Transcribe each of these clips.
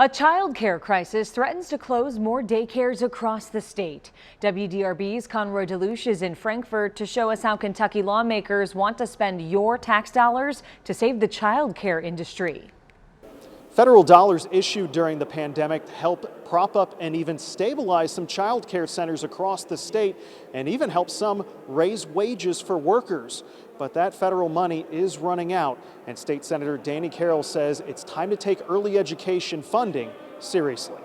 A child care crisis threatens to close more daycares across the state. WDRB's Conroy DeLuche is in Frankfort to show us how Kentucky lawmakers want to spend your tax dollars to save the child care industry. Federal dollars issued during the pandemic help prop up and even stabilize some child care centers across the state and even help some raise wages for workers. But that federal money is running out, and State Senator Danny Carroll says it's time to take early education funding seriously.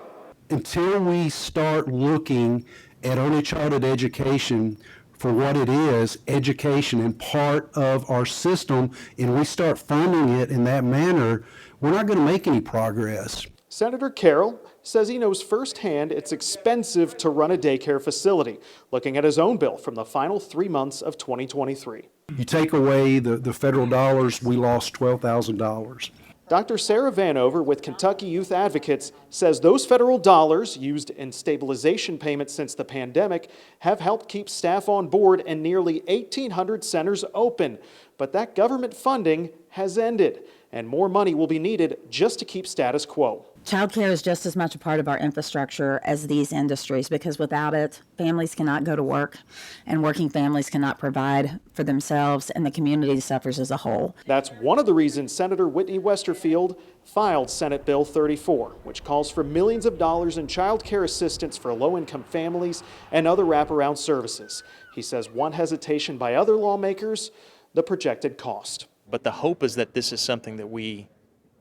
Until we start looking at early childhood education for what it is, education and part of our system, and we start funding it in that manner, we're not going to make any progress. Senator Carroll says he knows firsthand it's expensive to run a daycare facility, looking at his own bill from the final 3 months of 2023. You take away the federal dollars, we lost $12,000. Dr. Sarah Vanover with Kentucky Youth Advocates says those federal dollars used in stabilization payments since the pandemic have helped keep staff on board and nearly 1,800 centers open. But that government funding has ended, and more money will be needed just to keep status quo. Childcare is just as much a part of our infrastructure as these industries, because without it, families cannot go to work, and working families cannot provide for themselves, and the community suffers as a whole. That's one of the reasons Senator Whitney Westerfield filed Senate Bill 34, which calls for millions of dollars in child care assistance for low-income families and other wraparound services. He says one hesitation by other lawmakers, the projected cost. But the hope is that this is something that we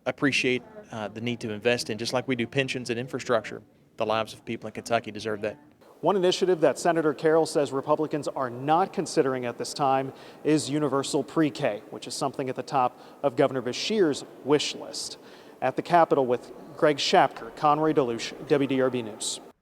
appreciate the need to invest in, just like we do pensions and infrastructure. The lives of people in Kentucky deserve that. One initiative that Senator Carroll says Republicans are not considering at this time is universal pre-K, which is something at the top of Governor Beshear's wish list. At the Capitol with Greg Shapker, Conroy DeLuche, WDRB News.